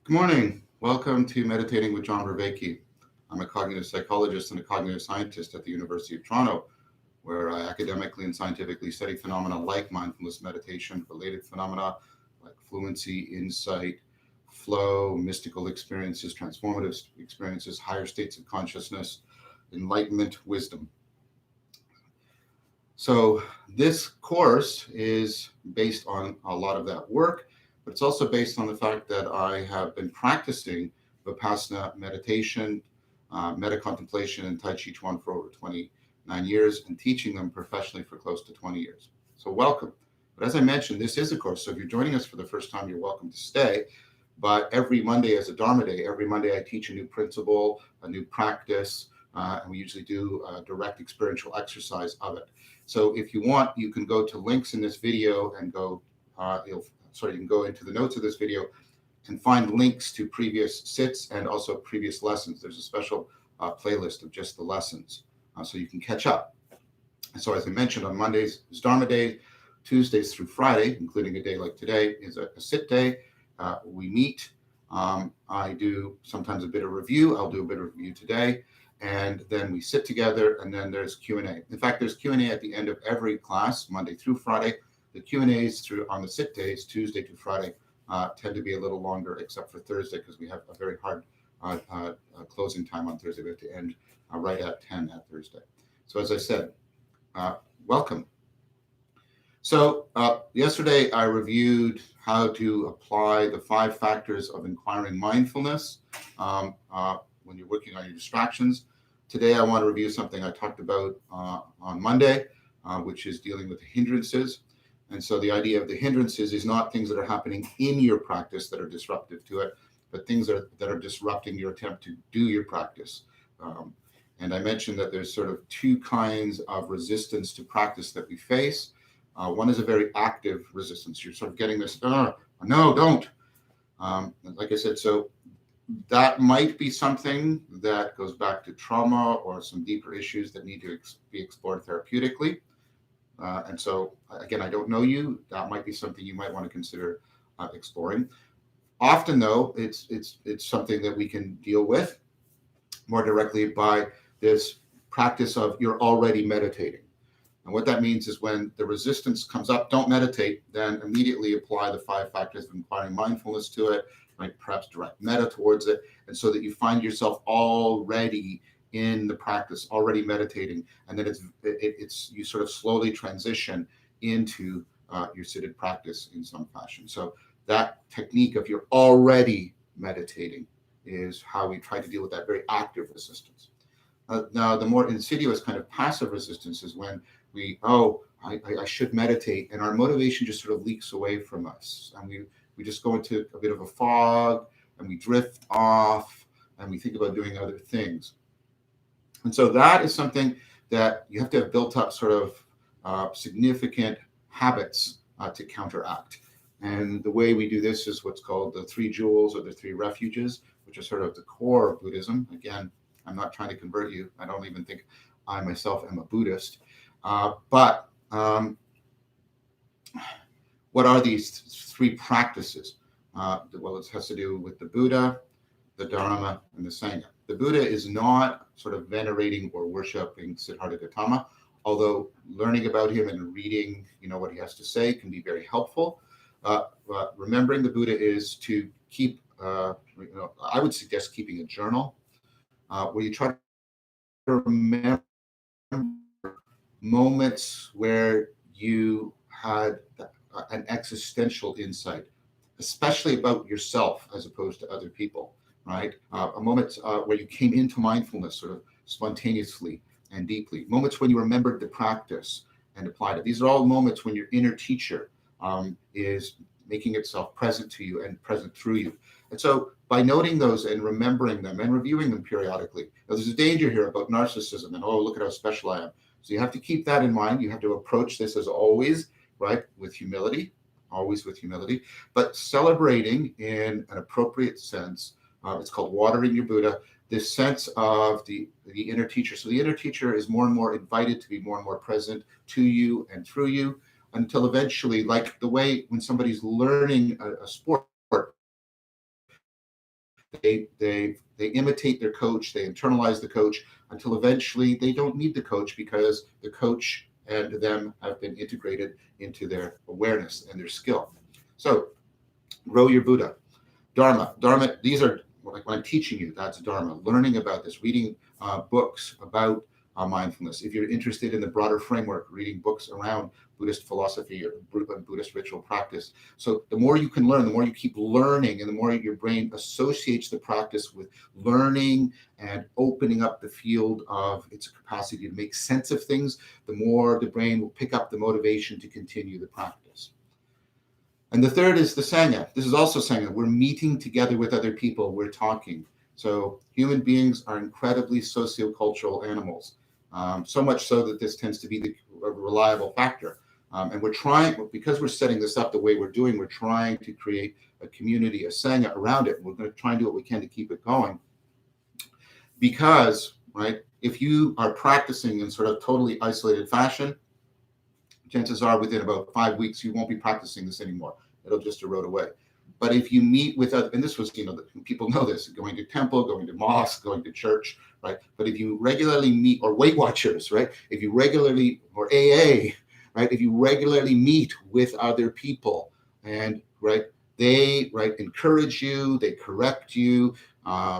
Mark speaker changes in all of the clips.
Speaker 1: Good morning. Welcome to Meditating with John Vervaeke. I'm a cognitive psychologist and a cognitive scientist at the University of Toronto, where I academically and scientifically study phenomena like mindfulness meditation, related phenomena like fluency, insight, flow, mystical experiences, transformative experiences, higher states of consciousness, enlightenment, wisdom. So this course is based on a lot of that work, but it's also based on the fact that I have been practicing Vipassana meditation, metta contemplation, and Tai Chi Chuan for over 29 years and teaching them professionally for close to 20 years. So welcome. But as I mentioned, this is a course. So if you're joining us for the first time, you're welcome to stay. But every Monday is a Dharma day. Every Monday I teach a new principle, a new practice, and we usually do a direct experiential exercise of it. So if you want, you can go to links in this video and you can go into the notes of this video and find links to previous sits and also previous lessons. There's a special playlist of just the lessons, so you can catch up. And so as I mentioned, on Mondays is Dharma Day, Tuesdays through Friday, including a day like today, is a sit day. We meet. I do sometimes a bit of review. I'll do a bit of review today. And then we sit together, and then there's Q&A. In fact, there's Q&A at the end of every class, Monday through Friday. The Q&As on the sit days, Tuesday to Friday, tend to be a little longer, except for Thursday, because we have a very hard closing time on Thursday. We have to end right at 10 at Thursday. So as I said, welcome. So yesterday I reviewed how to apply the 5 factors of inquiring mindfulness when you're working on your distractions. Today, I want to review something I talked about on Monday, which is dealing with the hindrances. And so the idea of the hindrances is not things that are happening in your practice that are disruptive to it, but things that are disrupting your attempt to do your practice. And I mentioned that there's sort of 2 kinds of resistance to practice that we face. One is a very active resistance. You're sort of getting this, no, don't. Like I said, so that might be something that goes back to trauma or some deeper issues that need to be explored therapeutically. And so, again, I don't know you. That might be something you might want to consider exploring. Often, though, it's something that we can deal with more directly by this practice of you're already meditating. And what that means is when the resistance comes up, don't meditate, then immediately apply the 5 factors of inquiring mindfulness to it, right? Perhaps direct metta towards it, and so that you find yourself already in the practice, already meditating, and then it's you sort of slowly transition into your seated practice in some fashion. So that technique of you're already meditating is how we try to deal with that very active resistance. Now, the more insidious kind of passive resistance is when I should meditate, and our motivation just sort of leaks away from us, and we just go into a bit of a fog, and we drift off, and we think about doing other things. And so that is something that you have to have built up sort of significant habits to counteract. And the way we do this is what's called the 3 jewels or the 3 refuges, which are sort of the core of Buddhism. Again, I'm not trying to convert you. I don't even think I myself am a Buddhist. But what are these 3 practices? Well, it has to do with the Buddha, the Dharma, and the Sangha. The Buddha is not sort of venerating or worshiping Siddhartha Gautama, although learning about him and reading, what he has to say can be very helpful. Remembering the Buddha is to keep, I would suggest keeping a journal where you try to remember moments where you had an existential insight, especially about yourself as opposed to other people, right? A moment where you came into mindfulness sort of spontaneously and deeply. Moments when you remembered the practice and applied it. These are all moments when your inner teacher is making itself present to you and present through you. And so by noting those and remembering them and reviewing them periodically, now there's a danger here about narcissism and, look at how special I am. So you have to keep that in mind. You have to approach this as always, right, with humility, always with humility, but celebrating in an appropriate sense. It's called watering your Buddha, this sense of the inner teacher. So the inner teacher is more and more invited to be more and more present to you and through you until eventually, like the way when somebody's learning a sport, they imitate their coach, they internalize the coach until eventually they don't need the coach because the coach and them have been integrated into their awareness and their skill. So grow your Buddha. Dharma, these are, like when I'm teaching you, that's Dharma. Learning about this, reading books about mindfulness. If you're interested in the broader framework, reading books around Buddhist philosophy or Buddhist ritual practice. So the more you can learn, the more you keep learning, and the more your brain associates the practice with learning and opening up the field of its capacity to make sense of things, the more the brain will pick up the motivation to continue the practice. And the third is the Sangha. This is also Sangha. We're meeting together with other people. We're talking. So human beings are incredibly sociocultural animals, so much so that this tends to be a reliable factor. And we're trying, because we're setting this up the way we're doing, we're trying to create a community, a Sangha around it. We're going to try and do what we can to keep it going. Because, right, if you are practicing in sort of totally isolated fashion, chances are within about 5 weeks, you won't be practicing this anymore. It'll just erode away. But if you meet with other, and this was, people know this, going to temple, going to mosque, going to church, right? But if you regularly meet, or Weight Watchers, right? If you regularly, or AA, right? If you regularly meet with other people and, right, they, right, encourage you, they correct you,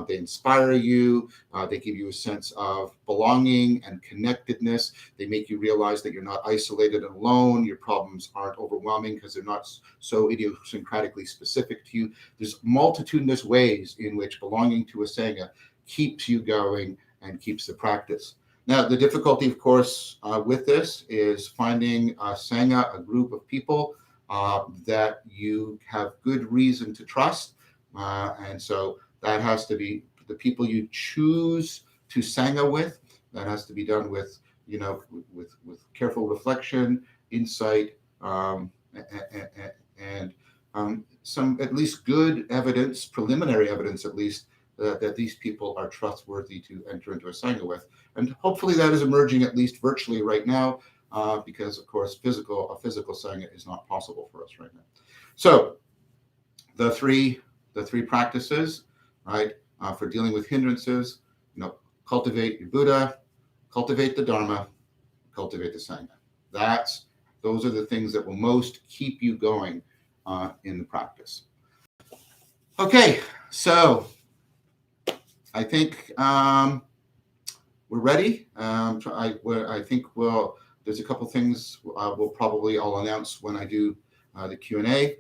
Speaker 1: they inspire you, they give you a sense of belonging and connectedness. They make you realize that you're not isolated and alone. Your problems aren't overwhelming because they're not so idiosyncratically specific to you. There's multitudinous ways in which belonging to a Sangha keeps you going and keeps the practice. Now, the difficulty, of course, with this is finding a Sangha, a group of people that you have good reason to trust. And so that has to be the people you choose to Sangha with. That has to be done with, with careful reflection, insight, and some at least good evidence, preliminary evidence at least, that these people are trustworthy to enter into a Sangha with. And hopefully that is emerging at least virtually right now, because of course a physical Sangha is not possible for us right now. So the three practices, right, for dealing with hindrances, cultivate your Buddha, cultivate the Dharma, cultivate the Sangha. Those are the things that will most keep you going in the practice. Okay, so I think we're ready. I think there's a couple things I'll announce when I do the Q&A.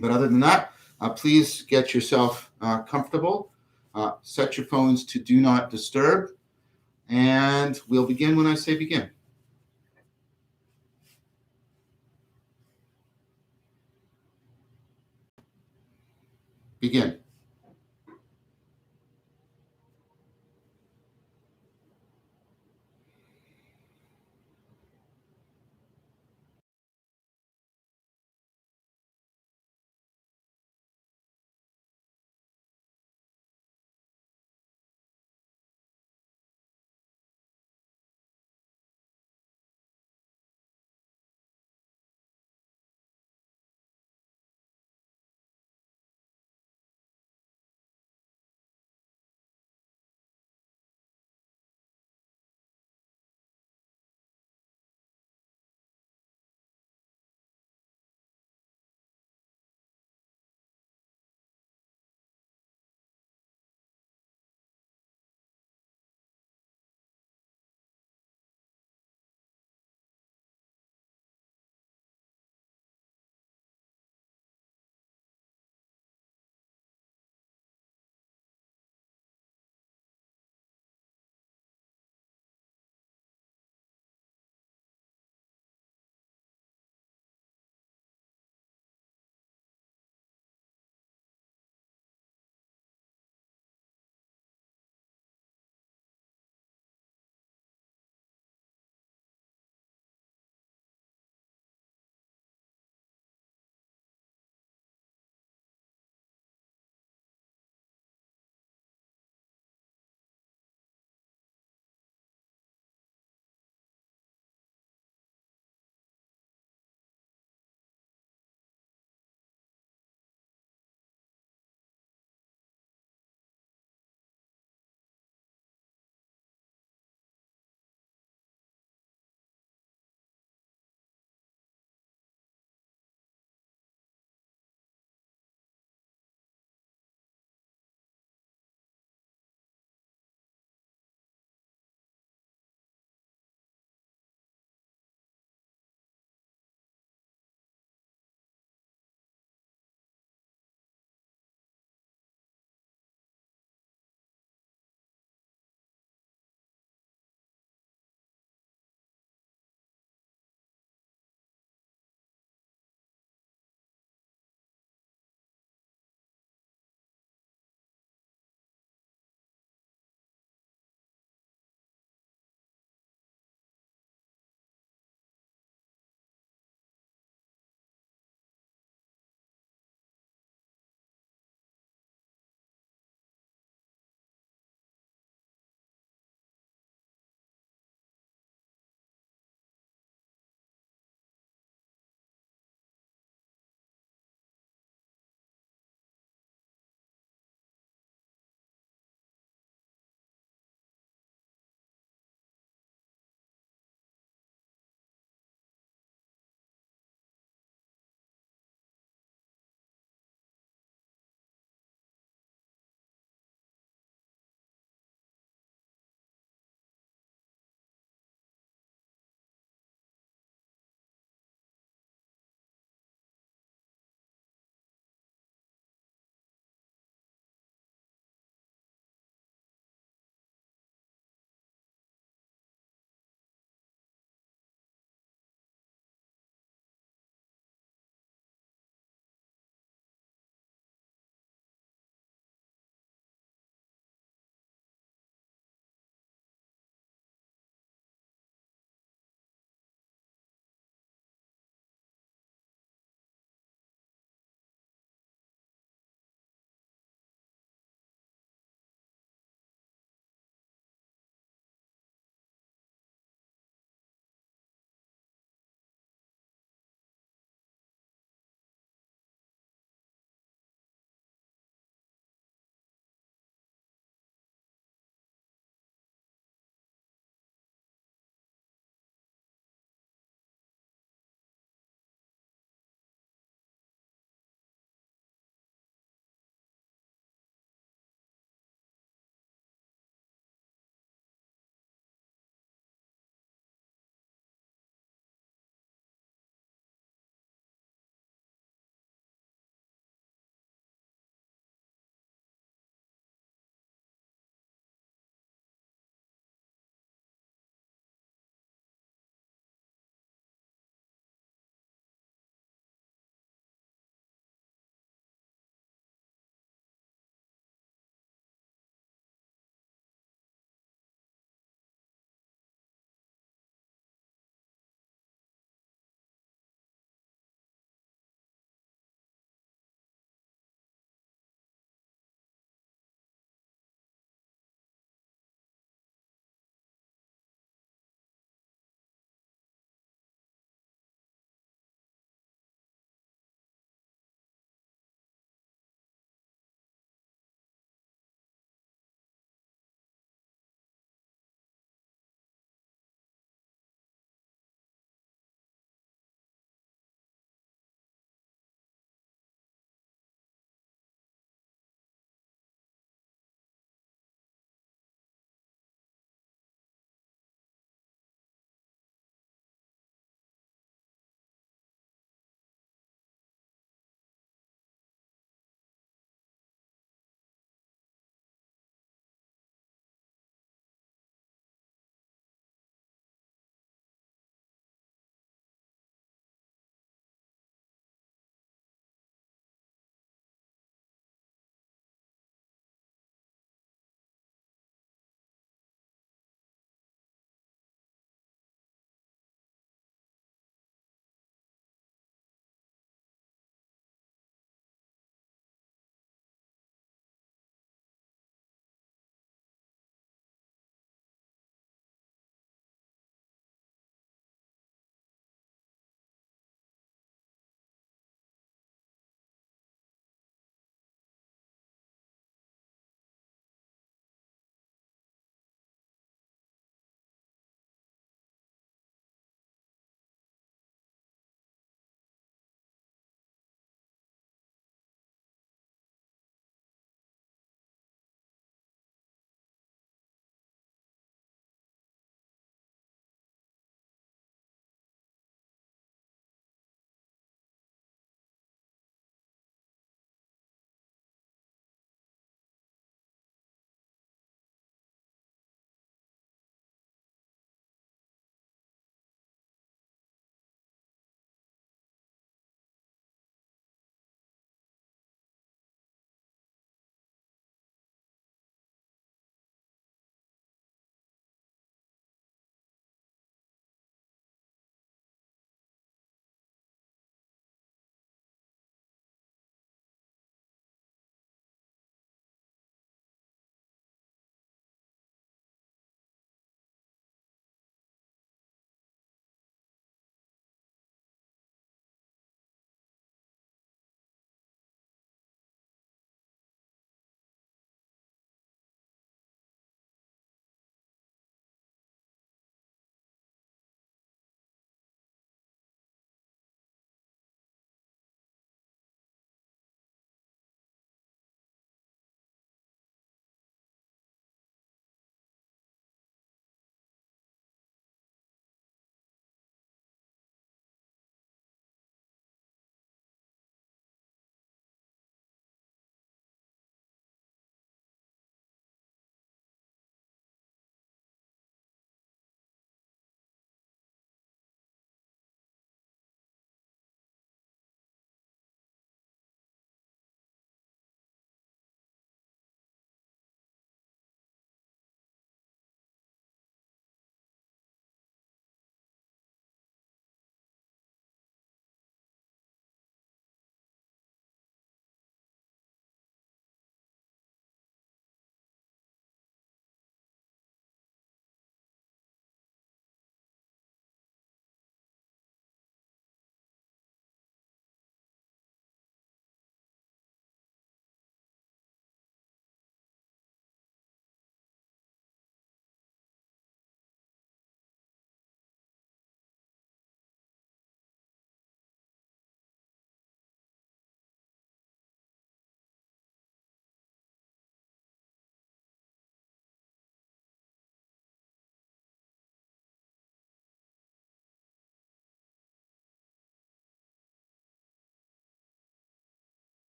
Speaker 1: But other than that, please get yourself comfortable. Set your phones to do not disturb. And we'll begin when I say begin. Begin.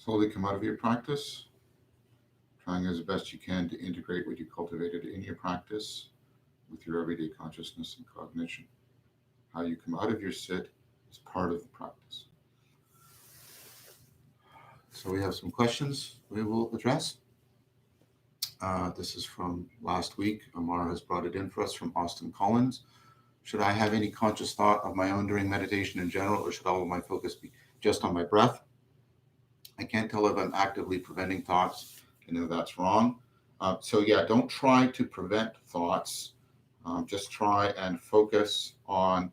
Speaker 1: Slowly come out of your practice, trying as best you can to integrate what you cultivated in your practice with your everyday consciousness and cognition. How you come out of your sit is part of the practice. So we have some questions we will address. This is from last week. Amar has brought it in for us from Austin Collins. Should I have any conscious thought of my own during meditation in general, or should all of my focus be just on my breath? I can't tell if I'm actively preventing thoughts. I know that's wrong. Don't try to prevent thoughts. Just try and focus on,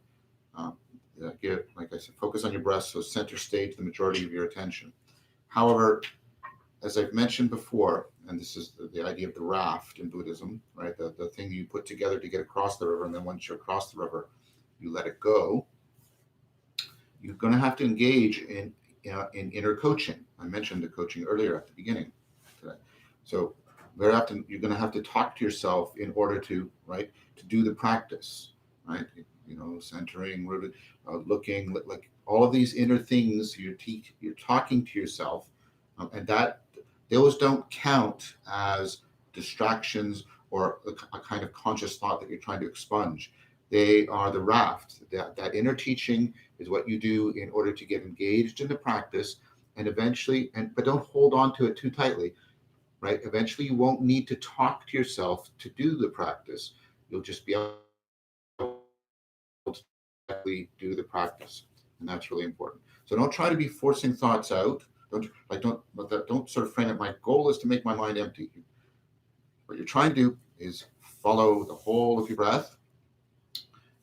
Speaker 1: like I said, focus on your breath. So center stage the majority of your attention. However, as I've mentioned before, and this is the idea of the raft in Buddhism, right? The thing you put together to get across the river, and then once you're across the river, you let it go. You're going to have to engage in inner coaching. I mentioned the coaching earlier at the beginning today. So very often you're going to have to talk to yourself in order to do the practice, right? Centering, rooted, looking, like all of these inner things you're talking to yourself, and that those don't count as distractions or a kind of conscious thought that you're trying to expunge. They are the raft. That inner teaching is what you do in order to get engaged in the practice, and eventually, but don't hold on to it too tightly, right? Eventually, you won't need to talk to yourself to do the practice. You'll just be able to do the practice, and that's really important. So don't try to be forcing thoughts out. Don't sort of frame it. My goal is to make my mind empty. What you're trying to do is follow the whole of your breath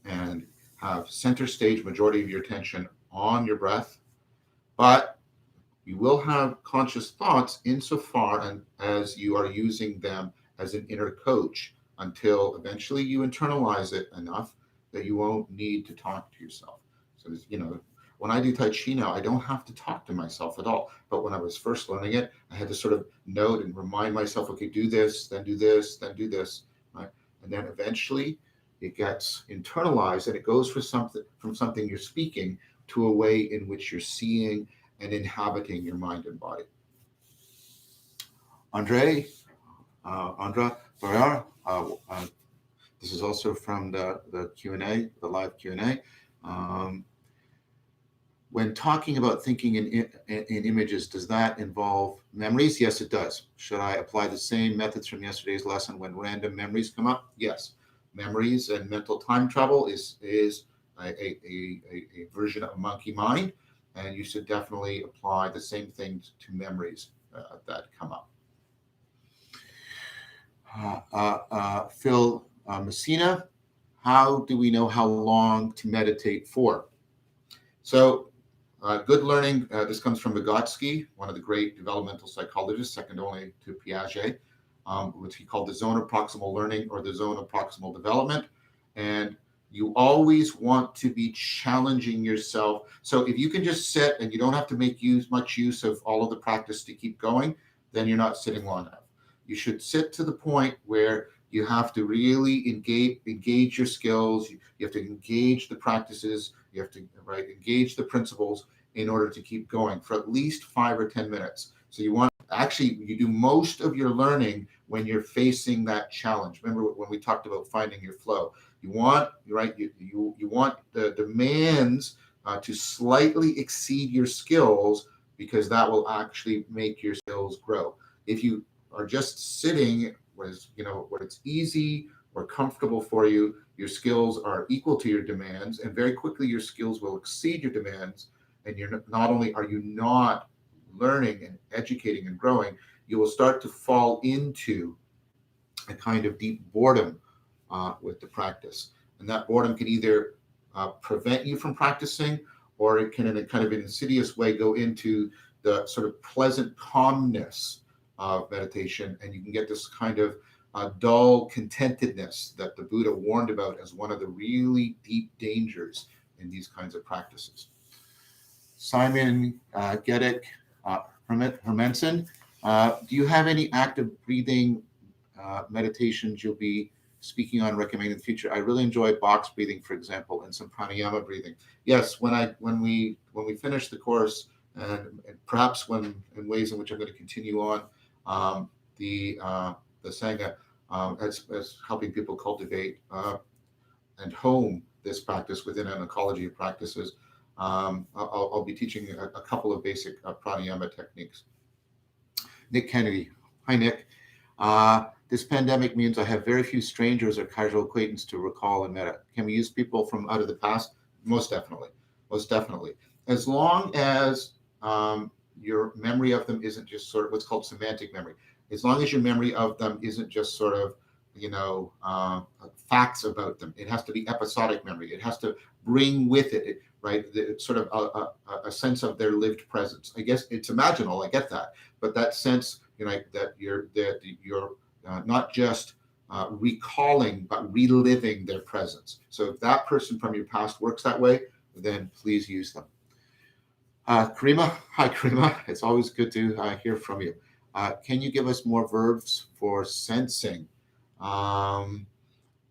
Speaker 1: and have center stage majority of your attention on your breath, but you will have conscious thoughts insofar as you are using them as an inner coach until eventually you internalize it enough that you won't need to talk to yourself. So, when I do Tai Chi now, I don't have to talk to myself at all. But when I was first learning it, I had to sort of note and remind myself, okay, do this, then do this, then do this, right? And then eventually it gets internalized and it goes from something you're speaking to a way in which you're seeing and inhabiting your mind and body. Andra Barrier, this is also from the Q&A, the live Q&A. When talking about thinking in images, does that involve memories? Yes, it does. Should I apply the same methods from yesterday's lesson when random memories come up? Yes. Memories and mental time travel is a version of monkey mind, and you should definitely apply the same things to memories that come up. Phil Messina, how do we know how long to meditate for? So good learning, this comes from Vygotsky, one of the great developmental psychologists, second only to Piaget, which he called the zone of proximal learning or the zone of proximal development. And you always want to be challenging yourself. So if you can just sit and you don't have to make much use of all of the practice to keep going, then you're not sitting long enough. You should sit to the point where you have to really engage your skills. You have to engage the practices. You have to engage the principles in order to keep going for at least 5 or 10 minutes. So you do most of your learning when you're facing that challenge. Remember when we talked about finding your flow? You want the demands to slightly exceed your skills, because that will actually make your skills grow. If you are just sitting where it's easy or comfortable for you, your skills are equal to your demands, and very quickly your skills will exceed your demands. And not only are you not learning and educating and growing, you will start to fall into a kind of deep boredom with the practice. And that boredom can either prevent you from practicing, or it can, in a kind of insidious way, go into the sort of pleasant calmness of meditation, and you can get this kind of dull contentedness that the Buddha warned about as one of the really deep dangers in these kinds of practices. Simon Gedek Hermanson, do you have any active breathing meditations you'll be speaking on, recommending in the future? I really enjoy box breathing, for example, and some pranayama breathing. Yes, when we finish the course and perhaps in ways in which I'm going to continue on, the Sangha as helping people cultivate and hone this practice within an ecology of practices. I'll be teaching a couple of basic pranayama techniques. Nick Kennedy. Hi, Nick. This pandemic means I have very few strangers or casual acquaintance to recall and meta. Can we use people from out of the past? Most definitely. Most definitely. As long as your memory of them isn't just sort of what's called semantic memory. As long as your memory of them isn't just sort of, facts about them. It has to be episodic memory. It has to bring with it, right, sort of a sense of their lived presence. I guess it's imaginal. I get that, but that sense, that you're not just recalling, but reliving their presence. So if that person from your past works that way, then please use them. Karima, hi Karima. It's always good to hear from you. Can you give us more verbs for sensing?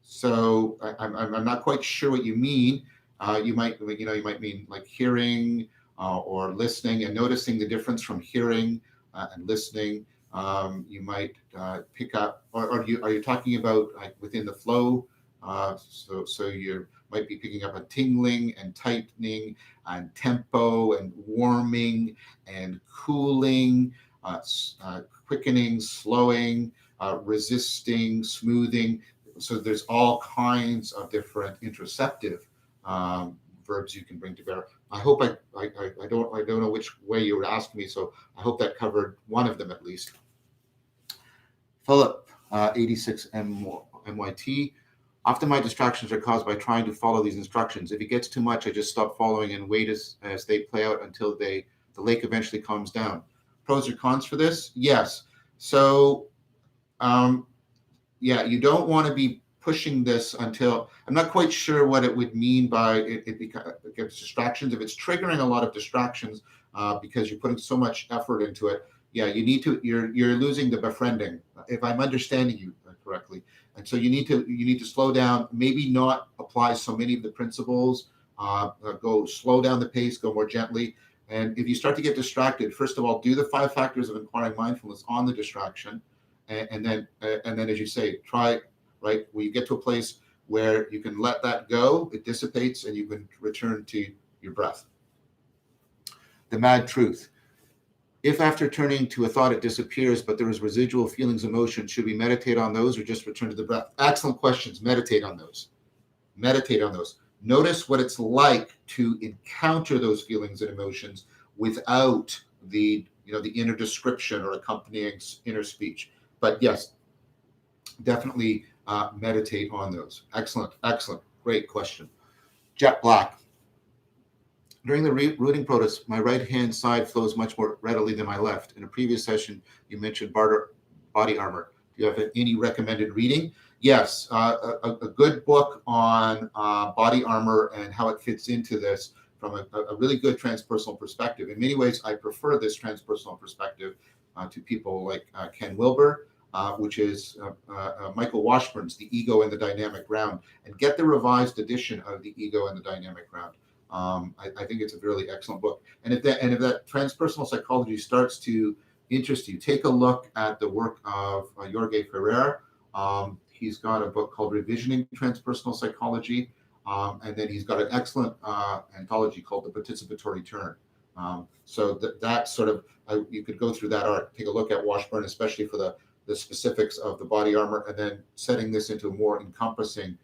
Speaker 1: So I'm not quite sure what you mean. You might mean like hearing or listening and noticing the difference from hearing and listening. You might pick up, or are you talking about like within the flow? So you might be picking up a tingling and tightening and tempo and warming and cooling, quickening, slowing, resisting, smoothing. So there's all kinds of different interoceptive verbs you can bring to bear. I hope I don't know which way you were asking me, so I hope that covered one of them at least. Philip, 86 MYT. Often my distractions are caused by trying to follow these instructions. If it gets too much, I just stop following and wait as they play out until the lake eventually calms down. Pros or cons for this? Yes. So, you don't want to be pushing this until, I'm not quite sure what it would mean by it gets distractions. If it's triggering a lot of distractions because you're putting so much effort into it, you're losing the befriending, if I'm understanding you correctly. And so you need to slow down, maybe not apply so many of the principles, go slow down the pace, go more gently. And if you start to get distracted, first of all, do the 5 factors of inquiring mindfulness on the distraction. And then, as you say, try, right, when you get to a place where you can let that go, it dissipates, and you can return to your breath. The mad truth. If after turning to a thought it disappears, but there is residual feelings, emotions, should we meditate on those or just return to the breath? Excellent questions. Meditate on those. Meditate on those. Notice what it's like to encounter those feelings and emotions without the inner description or accompanying inner speech. But yes, definitely meditate on those. Excellent. Great question. Jet Black. During the rooting protest, my right-hand side flows much more readily than my left. In a previous session, you mentioned body armor. Do you have any recommended reading? Yes, a good book on body armor and how it fits into this from a really good transpersonal perspective. In many ways, I prefer this transpersonal perspective to people like Ken Wilber, which is Michael Washburn's The Ego and the Dynamic Ground, and get the revised edition of The Ego and the Dynamic Ground. I think it's a really excellent book. And if that transpersonal psychology starts to interest you, take a look at the work of Jorge Ferrer. He's got a book called Revisioning Transpersonal Psychology, and then he's got an excellent anthology called The Participatory Turn. So that sort of, you could go through that art, take a look at Washburn, especially for the specifics of the body armor, and then setting this into a more encompassing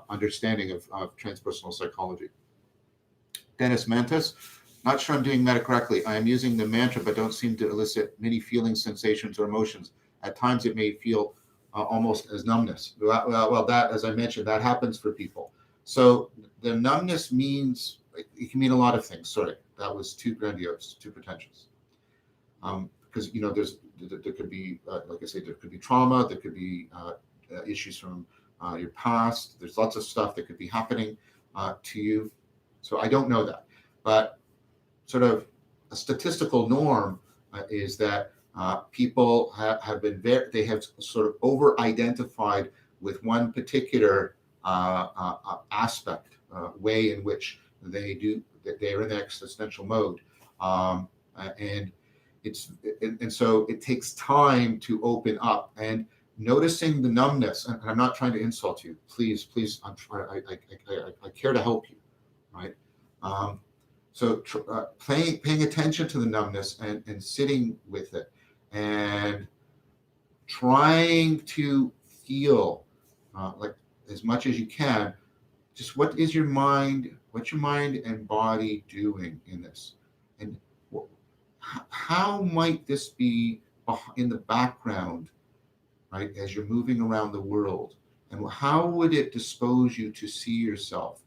Speaker 1: understanding of transpersonal psychology. Dennis Mantis, not sure I'm doing meta correctly. I am using the mantra, but don't seem to elicit many feelings, sensations, or emotions. At times it may feel almost as numbness. Well, that, as I mentioned, that happens for people. So the numbness means, it can mean a lot of things. Sorry, that was too grandiose, too pretentious. Because, there could be, like I say, there could be trauma, there could be issues from your past. There's lots of stuff that could be happening to you. So I don't know that, but sort of a statistical norm is that people have been they have sort of over-identified with one particular aspect, way in which they are in the existential mode. And so it takes time to open up and noticing the numbness. And I'm not trying to insult you. Please, I care to help you, right? So paying attention to the numbness and sitting with it and trying to feel like as much as you can, just what's your mind and body doing in this? And how might this be in the background, right, as you're moving around the world? And how would it dispose you to see yourself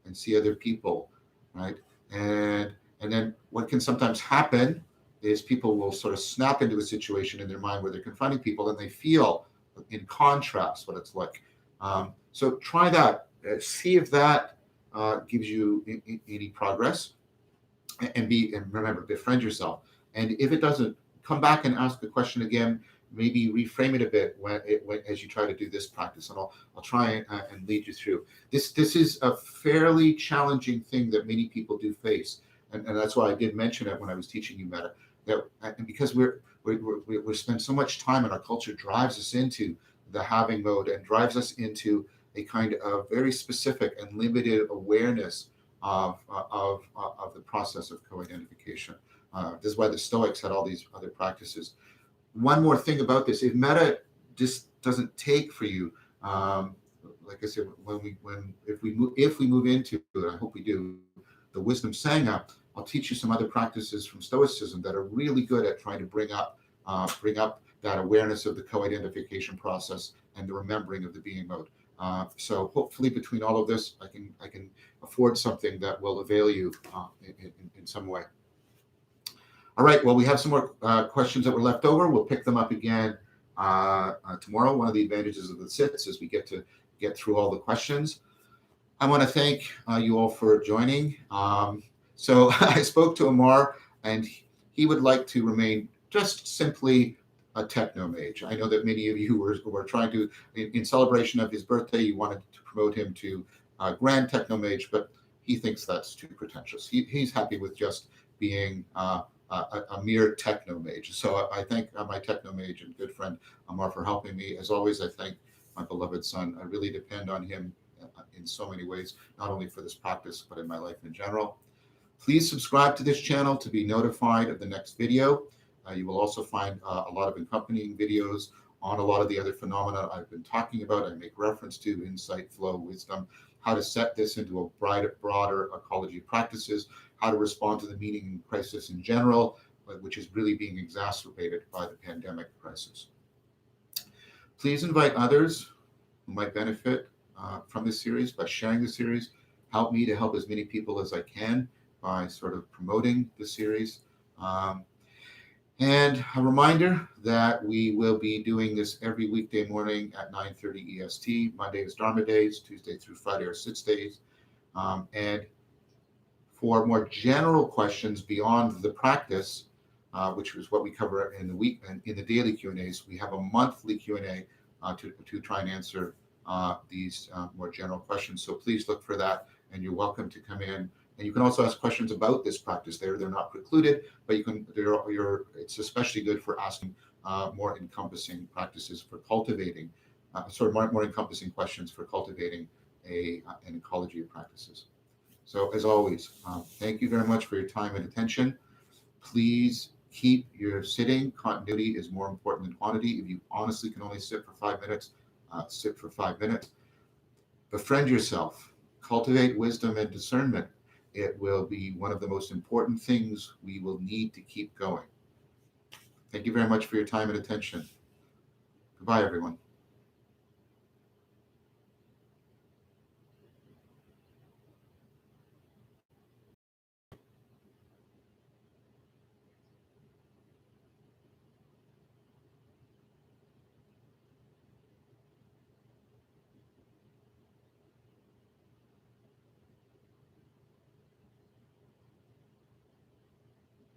Speaker 1: and see other people, right? And then what can sometimes happen is people will sort of snap into a situation in their mind where they're confronting people and they feel in contrast what it's like. So try that. See if that gives you any progress, and remember, befriend yourself. And if it doesn't, come back and ask the question again. Maybe reframe it a bit as you try to do this practice, and I'll try and lead you through. This is a fairly challenging thing that many people do face, and that's why I did mention it when I was teaching you metta. And because we spend so much time, and our culture drives us into the having mode and drives us into a kind of very specific and limited awareness of the process of co-identification. This is why the Stoics had all these other practices. One more thing about this: if metta just doesn't take for you, like I said, if we move into it, I hope we do, the wisdom Sangha, I'll teach you some other practices from Stoicism that are really good at trying to bring up that awareness of the co-identification process and the remembering of the being mode. So hopefully, between all of this, I can afford something that will avail you in some way. All right. Well, we have some more questions that were left over. We'll pick them up again tomorrow. One of the advantages of the sits is we get to get through all the questions. I want to thank you all for joining. So I spoke to Amar, and he would like to remain just simply a techno mage. I know that many of you were trying to, in celebration of his birthday, you wanted to promote him to grand techno mage, but he thinks that's too pretentious. He's happy with just being a mere techno mage. So I thank my techno mage and good friend Amar for helping me. As always, I thank my beloved son. I really depend on him in so many ways, not only for this practice, but in my life in general. Please subscribe to this channel to be notified of the next video. You will also find a lot of accompanying videos on a lot of the other phenomena I've been talking about. I make reference to insight, flow, wisdom, how to set this into a broader ecology of practices, how to respond to the meaning crisis in general, which is really being exacerbated by the pandemic crisis. Please invite others who might benefit from this series by sharing the series. Help me to help as many people as I can by sort of promoting the series. And a reminder that we will be doing this every weekday morning at 9:30 EST. Monday is Dharma days, Tuesday through Friday are sits days. And for more general questions beyond the practice, which is what we cover in the week and in the daily Q&As, we have a monthly Q&A to try and answer these more general questions. So please look for that, and you're welcome to come in. And you can also ask questions about this practice there. They're not precluded, but it's especially good for asking more encompassing practices for cultivating, more encompassing questions for cultivating an ecology of practices. So as always, thank you very much for your time and attention. Please keep your sitting. Continuity is more important than quantity. If you honestly can only sit for 5 minutes, sit for 5 minutes. Befriend yourself. Cultivate wisdom and discernment. It will be one of the most important things we will need to keep going. Thank you very much for your time and attention. Goodbye, everyone.